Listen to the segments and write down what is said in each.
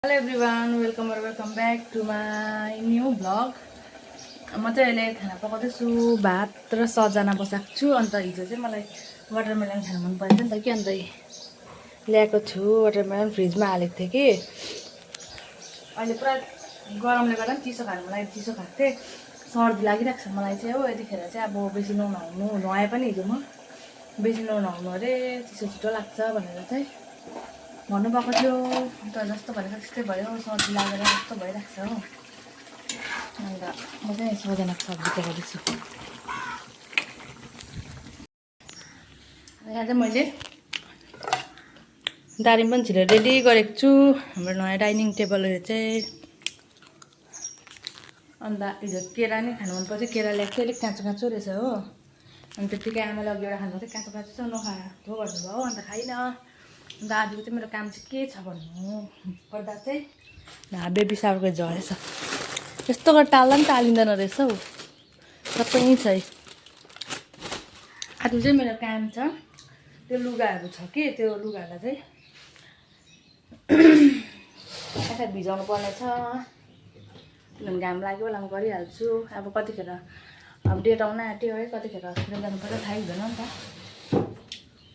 Hello everyone, welcome back to my new vlog. म चाहिँ अहिले खाना पकाउँदैछु, भात र सजना बसाएको छु। अन्त हिजो चाहिँ मलाई वाटरमेलन खानु मन परेको नि त कि, अन्त ल्याएको छु। वाटरमेलन फ्रिजमा हालेको थिएँ कि अहिले पुरा गरमले गर्दा पनि चिसो खानु मलाई चिसो खाएको थिएँ। सर्दी लागिरहेको छ मलाई चाहिँ हो। यतिखेर चाहिँ अब बेसी नुहाएँ पनि हिजो म बेसी नुहाउनु अरे, चिसो छिटो लाग्छ भनेर चाहिँ भन्नुभएको थियो। अन्त जस्तो भनेको त्यस्तै भयो, सर्दी लागेर जस्तो भइरहेको छ हो। अन्त म चाहिँ सजनाको सब्जी पकाउँदैछु। यहाँ चाहिँ मैले दारिम पनि छिटो रेडी गरेको छु। हाम्रो नयाँ डाइनिङ टेबलहरू चाहिँ। अन्त हिजो केरा नै खानु मन पर्थ्यो, केरा ल्याएको थियो, अलिक काँचो काँचो रहेछ हो। अनि त्यतिकै आमाले अघि एउटा खानु चाहिँ काँचो काँचो छ, नखाएको भन्नुभयो। अन्त खाइनँ। अन्त आजको चाहिँ मेरो काम चाहिँ के छ भन्नु पर्दा चाहिँ बेबी सावरको झरेछ। यस्तो गरेर टाल्दा पनि टालिँदैन रहेछ हौ, सबै छ। आज चाहिँ मेरो काम छ, त्यो लुगाहरू छ कि त्यो लुगाहरूलाई चाहिँ यसरी भिजाउनु पर्ने छ। किनभने घाम लाग्यो होला म गरिहाल्छु। अब कतिखेर अब डेट आउन आँट्यो है, कतिखेर हस्पिटल जानुपर्छ थाहै हुँदैन नि त।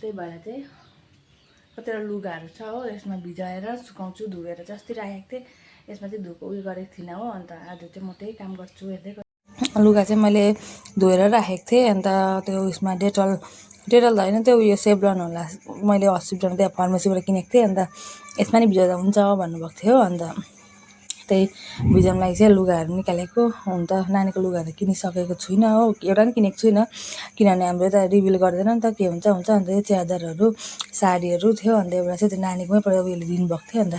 त्यही भएर चाहिँ कतिवटा लुगाहरू छ हो, यसमा भिजाएर सुकाउँछु। धोएर चाहिँ अस्ति राखेको थिएँ, यसमा चाहिँ धोएको उयो गरेको थिइनँ हो। अन्त आज चाहिँ म त्यही काम गर्छु। हेर्दै लुगा चाहिँ मैले धोएर राखेको थिएँ। अन्त त्यो उयसमा डेटल त होइन, त्यो उयो सेभलन होला, मैले हस्पिटलमा त्यहाँ फार्मेसीबाट किनेको थिएँ। अन्त यसमा नि भिजाउँदा हुन्छ भन्नुभएको थियो। अन्त त्यही भिजाउनु लागि चाहिँ लुगाहरू निकालेको। हुन त नानीको लुगाहरू किनिसकेको छुइनँ हो, एउटा पनि किनेको छुइनँ। किनभने हाम्रो यता रिभिल गर्दैन नि त, के हुन्छ। अन्त यो च्यादरहरू साडीहरू थियो। अन्त एउटा चाहिँ त्यो नानीकोमै पऱ्यो, उयोले दिनुभएको थियो। अन्त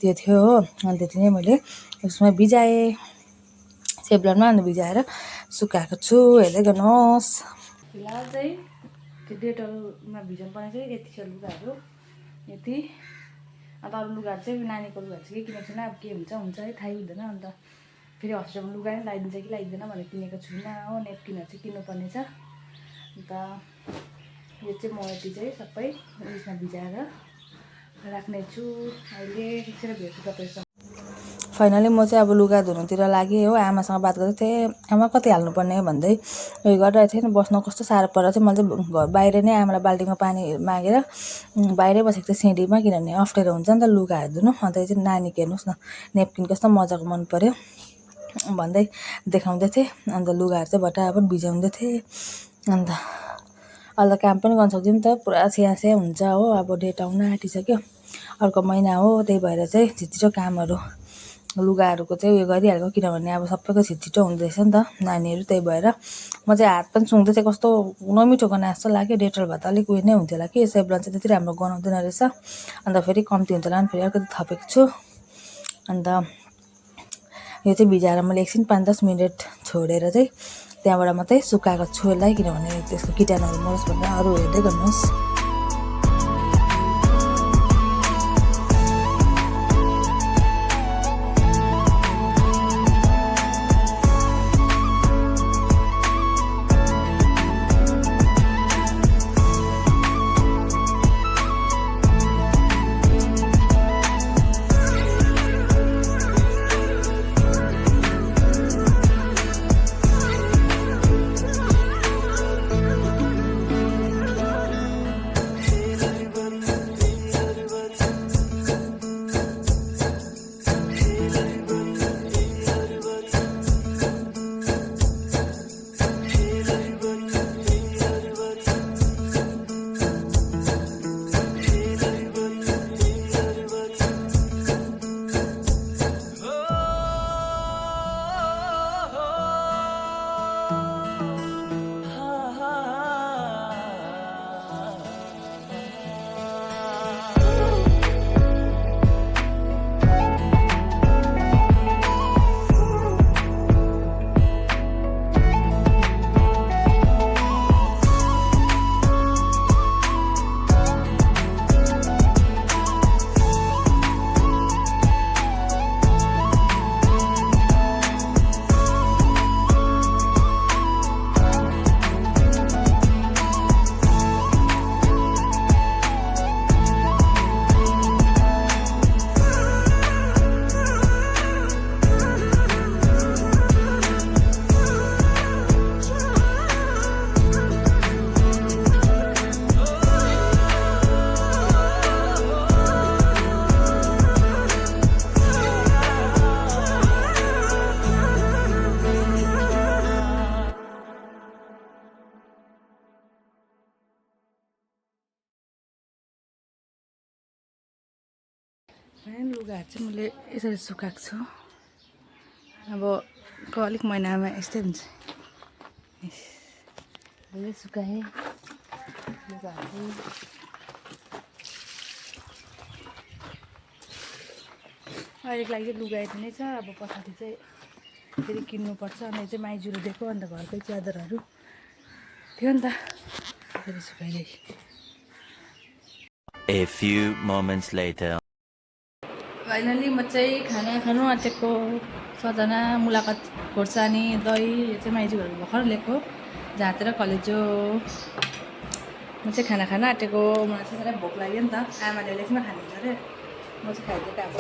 त्यो थियो हो। अन्त त्यति नै मैले उसमा भिजाएँ सेभलनमा। अन्त भिजाएर सुकाएको छु, हेर्दै गर्नुहोस्। फिलहाल चाहिँ त्यो डेटलमा भिजाउनु पर्ने चाहिँ यति छ लुगाहरू, यति। अन्त अरू लुगाहरू चाहिँ नानीको लुगाहरू चाहिँ के किनेको छैन। अब के हुन्छ है, थाहै हुँदैन। अन्त फेरि हस्पिटलमा लुगा नै लगाइदिन्छ कि लगाइदिँदैन भनेर किनेको छुइनँ हो। नेपकिनहरू चाहिँ किन्नुपर्ने छ। अन्त यो चाहिँ म यति चाहिँ सबै उयसमा भिजाएर राख्नेछु। अहिले एकछिन भेट्छु तपाईँसँग। फाइनली म चाहिँ अब लुगा धुनुतिर लागेँ हो। आमासँग बात गर्दै थिएँ, आमा कति हाल्नुपर्ने भन्दै उयो गरिरहेको थिएँ। बस्न कस्तो साह्रो परेर चाहिँ मैले चाहिँ घर बाहिर नै आमालाई बाल्टीमा पानी मागेर बाहिरै बसेको थिएँ सिँढीमा। किनभने अप्ठ्यारो हुन्छ नि त लुगाहरू धुनु। अन्त चाहिँ नानीको हेर्नुहोस् न, नेपकिन कस्तो मजाको मन पऱ्यो भन्दै देखाउँदै थिएँ। अन्त लुगाहरू चाहिँ भटाभट भिजाउँदै थिएँ। अन्त अहिले त काम पनि गर्न सक्दिनँ नि त, पुरा स्याहास्या हुन्छ हो। अब डेट आउन आँटिसक्यो, अर्को महिना हो। त्यही भएर चाहिँ छिटो कामहरू लुगाहरूको चाहिँ उयो गरिहाल्नु। किनभने अब सबैको छिटो हुँदैछ नि त नानीहरू। त्यही भएर म चाहिँ हात पनि सुँग्दै थिएँ, कस्तो नमिठो गनाए जस्तो लाग्यो। डेटल भए त अलिक उयो नै हुन्थ्यो होला कि, सेभलन चाहिँ त्यति राम्रो गनाउँदैन रहेछ। अन्त फेरि कम्ती हुन्छ होला नि, फेरि अलिकति थपेको छु। अन्त यो चाहिँ भिजाएर मैले एकछिन 5-10 मिनट छोडेर चाहिँ त्यहाँबाट मात्रै सुकाएको छु यसलाई। किनभने त्यसको किटाणुहरू मरोस् भनेर। अरू हेर्दै गर्नुहोस्। लुगाहरू चाहिँ मैले यसरी सुकाएको छु अब अलिक महिनामा यस्तै हुन्छ धेरै सुकाएँ लुगाहरू अहिलेको लागि लुगा यति नै छ अब पछाडि चाहिँ फेरि किन्नुपर्छ अनि चाहिँ माइजूले दिएको अन्त घरकै च्यादरहरू थियो नि त फेरि सुकाइदिएँ A few moments later. Finally म चाहिँ खाना खानु आँटेको सजना मुलाकात खोर्सानी दही यो चाहिँ माइजूहरू भर्खर ल्याएको झाँतेर कलेजो म चाहिँ खाना खान आँटेको मलाई चाहिँ साह्रै भोक लाग्यो नि त आमाले लेख्न खानुहुन्छ अरे म चाहिँ खाइदिएको अब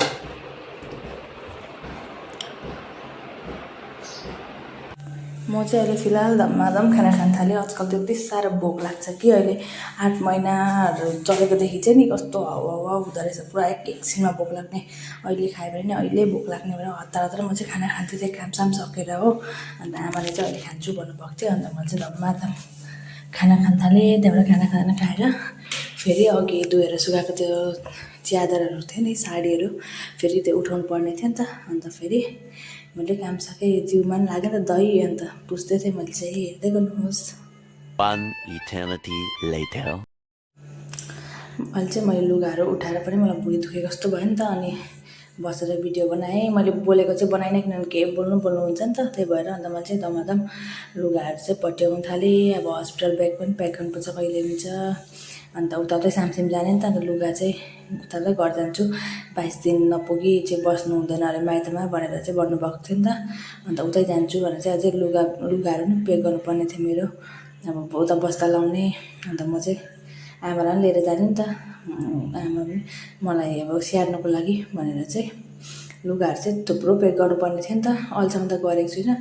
म चाहिँ अहिले फिलहाल धमाधम खाना खान थालेँ आजकल त यति साह्रो भोक लाग्छ कि अहिले 8 महिनाहरू चलेकोदेखि चाहिँ नि कस्तो हावा हुँदो रहेछ पुरा एकछिनमा भोक लाग्ने अहिले खायो भने अहिले भोक लाग्ने भएर हतार हतार म चाहिँ खाना खान्थेँ चाहिँ कामसाम सकेर हो अन्त आमाले चाहिँ अहिले खान्छु भन्नुभएको थियो अन्त मैले चाहिँ धमाधम खाना खान थालेँ त्यहाँबाट खाना खाएर फेरि अघि धोएर सुकाएको त्यो च्यादरहरू थियो नि साडीहरू फेरि त्यो उठाउनु पर्ने थियो नि त अन्त फेरि मैले काम सकेँ जिउमा पनि लाग्यो नि त दही अन्त पुस्दै थिएँ मैले चाहिँ हेर्दै गर्नुहोस् One eternity later. अहिले चाहिँ मैले लुगाहरू उठाएर पनि मलाई भुँडी दुखेको जस्तो भयो नि त अनि बसेर भिडियो बनाएँ मैले बोलेको चाहिँ बनाइनँ किनभने के बोल्नु हुन्छ नि त त्यही भएर अन्त मैले चाहिँ दमादम लुगाहरू चाहिँ पट्याउनु थालेँ अब हस्पिटल ब्याग पनि प्याक गर्नुपर्छ कहिले हुन्छ अन्त उताउतै सामसिम जाने नि त अन्त लुगा चाहिँ उताउतै घर जान्छु 22 दिन नपुगी चाहिँ बस्नु हुँदैन अरे माइतमा भनेर चाहिँ भन्नुभएको थियो नि त अन्त उतै जान्छु भनेर चाहिँ अझै लुगाहरू पनि प्याक गर्नुपर्ने थियो मेरो अब उता बस्दा लाउने अन्त म चाहिँ आमालाई पनि लिएर जाने नि त आमा पनि मलाई अब स्याहार्नुको लागि भनेर चाहिँ लुगाहरू चाहिँ थुप्रो प्याक गर्नुपर्ने थियो नि त अहिलेसम्म त गरेको छुइनँ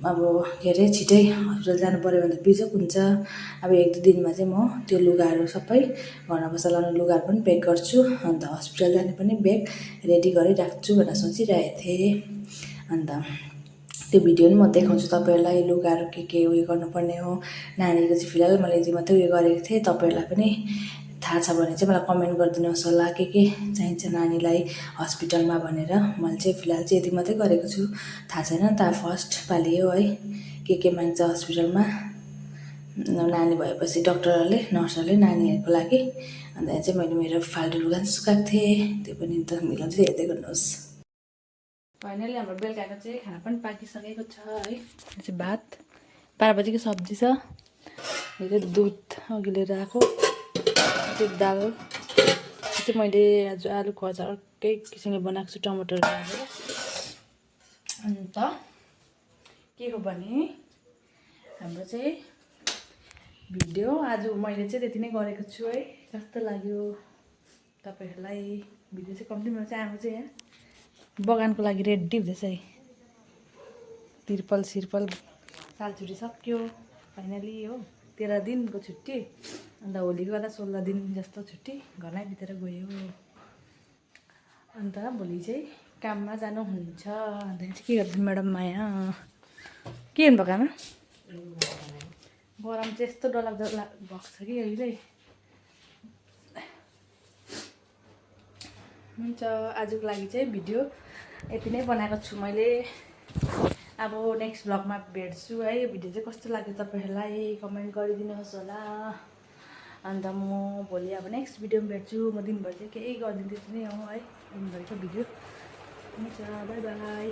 अब के अरे छिटै हस्पिटल जानु पऱ्यो भने त बिजोग हुन्छ अब 1-2 दिनमा चाहिँ म त्यो लुगाहरू सबै घरमा बस्दा लाउने लुगाहरू पनि प्याक गर्छु अन्त हस्पिटल जाने पनि ब्याग रेडी गरिराख्छु भनेर सोचिरहेको थिएँ अन्त त्यो भिडियो पनि म देखाउँछु तपाईँहरूलाई लुगाहरू के उयो गर्नुपर्ने हो नानीको चाहिँ फिलहाल मैले यति मात्रै उयो गरेको थिएँ तपाईँहरूलाई पनि थाहा छ भने चाहिँ मलाई कमेन्ट गरिदिनुहोस् होला के चाहिन्छ नानीलाई हस्पिटलमा भनेर मैले चाहिँ फिलहाल चाहिँ यति मात्रै गरेको छु थाहा छैन त फर्स्ट पालि हो है के माग्छ हस्पिटलमा नानी भएपछि डक्टरहरूले नर्सहरूले नानीहरूको लागि अन्त चाहिँ मैले मेरो फाल्टु लुगा सुकाएको थिएँ त्यो पनि त मिलाउँछु हेर्दै गर्नुहोस् फाइनली हाम्रो बेलुकाको चाहिँ खाना पनि पाकिसकेको छ है यो चाहिँ भात 12 बजीको सब्जी छ यो चाहिँ दुध अघि लिएर आएको त्यो दाल चाहिँ मैले आज आलुको अचार अर्कै किसिमले बनाएको छु टमाटर हालेर अन्त के हो भने हाम्रो चाहिँ भिडियो आज मैले चाहिँ त्यति नै गरेको छु है कस्तो लाग्यो तपाईँहरूलाई भिडियो चाहिँ कम्ती बनाउँछ आमा चाहिँ यहाँ बगानको लागि रेडी हुँदैछ है तिर्पल सालछुट्टी सक्यो फाइनली हो 13 दिनको छुट्टी अन्त होलीको बेला 16 दिन जस्तो छुट्टी घरमै बितेर गयो अन्त भोलि चाहिँ काममा जानुहुन्छ अन्त चाहिँ के गर्छ म्याडम माया के हुनुभएको आमा गरम चाहिँ यस्तो डरलाग्दो भएको छ कि अहिले हुन्छ आजको लागि चाहिँ भिडियो यति नै बनाएको छु मैले अब नेक्स्ट भ्लगमा भेट्छु है यो भिडियो चाहिँ कस्तो लाग्यो तपाईँहरूलाई कमेन्ट गरिदिनुहोस् होला अन्त म भोलि अब नेक्स्ट भिडियोमा भेट्छु म दिनभरि चाहिँ केही गरिदिन्छु त्यति नै हो है दिनभरिको भिडियो हुन्छ बाई बाई